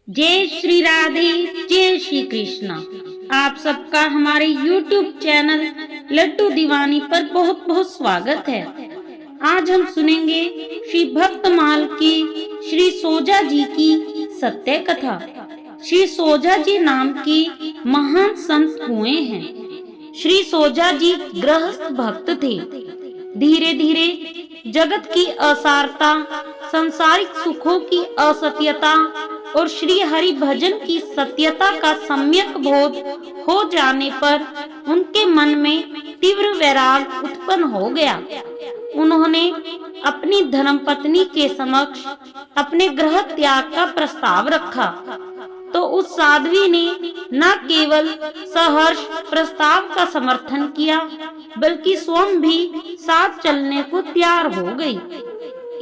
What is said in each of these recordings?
जय श्री राधे, जय श्री कृष्णा। आप सबका हमारे YouTube चैनल लड्डू दीवानी पर बहुत बहुत स्वागत है। आज हम सुनेंगे श्री भक्तमाल की श्री सोजा जी की सत्य कथा। श्री सोजा जी नाम की महान संत हुए हैं। श्री सोजा जी गृहस्थ भक्त थे। धीरे धीरे जगत की असारता, संसारिक सुखों की असत्यता और श्री हरि भजन की सत्यता का सम्यक बोध हो जाने पर उनके मन में तीव्र वैराग उत्पन्न हो गया। उन्होंने अपनी धर्मपत्नी के समक्ष अपने गृह त्याग का प्रस्ताव रखा, तो उस साध्वी ने न केवल सहर्ष प्रस्ताव का समर्थन किया, बल्कि स्वयं भी साथ चलने को तैयार हो गई।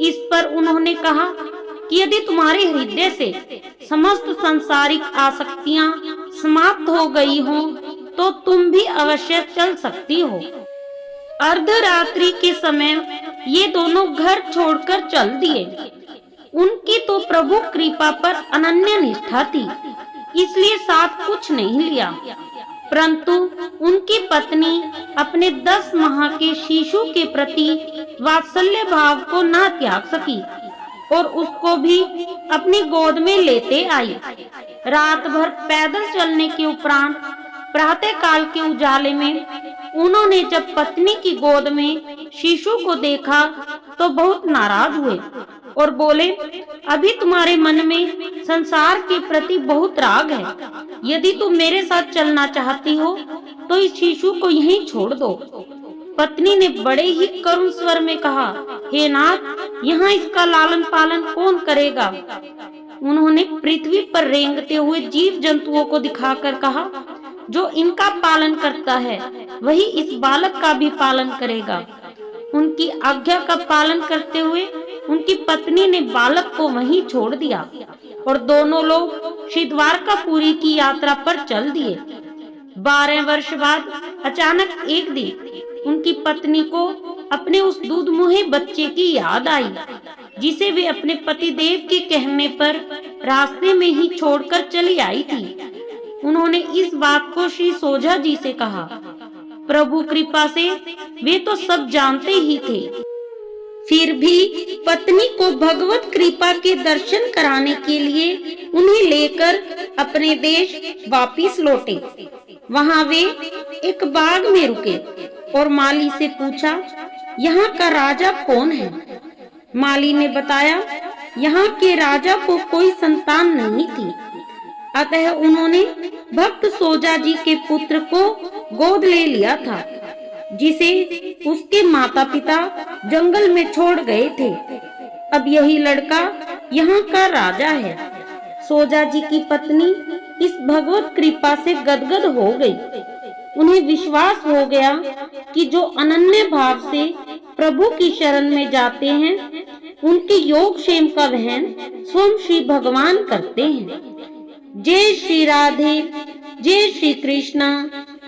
इस पर उन्होंने कहा कि यदि तुम्हारे हृदय से समस्त सांसारिक आसक्तियां समाप्त हो गई हो, तो तुम भी अवश्य चल सकती हो। अर्धरात्रि के समय ये दोनों घर छोड़कर चल दिए। उनकी तो प्रभु कृपा पर अनन्य निष्ठा थी, इसलिए साथ कुछ नहीं लिया। परंतु उनकी पत्नी अपने 10 माह के शिशु के प्रति वात्सल्य भाव को न त्याग सकी और उसको भी अपनी गोद में लेते आई। रात भर पैदल चलने के उपरांत प्रातः काल के उजाले में उन्होंने जब पत्नी की गोद में शिशु को देखा तो बहुत नाराज हुए और बोले, अभी तुम्हारे मन में संसार के प्रति बहुत राग है। यदि तुम मेरे साथ चलना चाहती हो तो इस शिशु को यहीं छोड़ दो। पत्नी ने बड़े ही करुण स्वर में कहा, हे नाथ, यहाँ इसका लालन पालन कौन करेगा? उन्होंने पृथ्वी पर रेंगते हुए जीव जंतुओं को दिखाकर कहा, जो इनका पालन करता है वही इस बालक का भी पालन करेगा। उनकी आज्ञा का पालन करते हुए उनकी पत्नी ने बालक को वहीं छोड़ दिया और दोनों लोग श्री द्वारकापुरी की यात्रा पर चल दिए। 12 वर्ष बाद अचानक एक दिन उनकी पत्नी को अपने उस दूधमुहे बच्चे की याद आई, जिसे वे अपने पतिदेव के कहने पर रास्ते में ही छोड़कर चली आई थी। उन्होंने इस बात को श्री सोजा जी से कहा। प्रभु कृपा से वे तो सब जानते ही थे, फिर भी पत्नी को भगवत कृपा के दर्शन कराने के लिए उन्हें लेकर अपने देश वापिस लौटे। वहां वे एक बाग में रुके और माली से पूछा, यहाँ का राजा कौन है? माली ने बताया, यहाँ के राजा को कोई संतान नहीं थी, अतः उन्होंने भक्त सोजा जी के पुत्र को गोद ले लिया था, जिसे उसके माता पिता जंगल में छोड़ गए थे। अब यही लड़का यहाँ का राजा है। सोजा जी की पत्नी इस भगवत कृपा से गदगद हो गई। उन्हें विश्वास हो गया कि जो अनन्य भाव से प्रभु की शरण में जाते हैं, उनके योग क्षेम का वहन स्वयं श्री भगवान करते हैं। जय श्री राधे, जय श्री कृष्णा,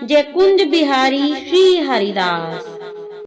जय कुंज बिहारी श्री हरिदास।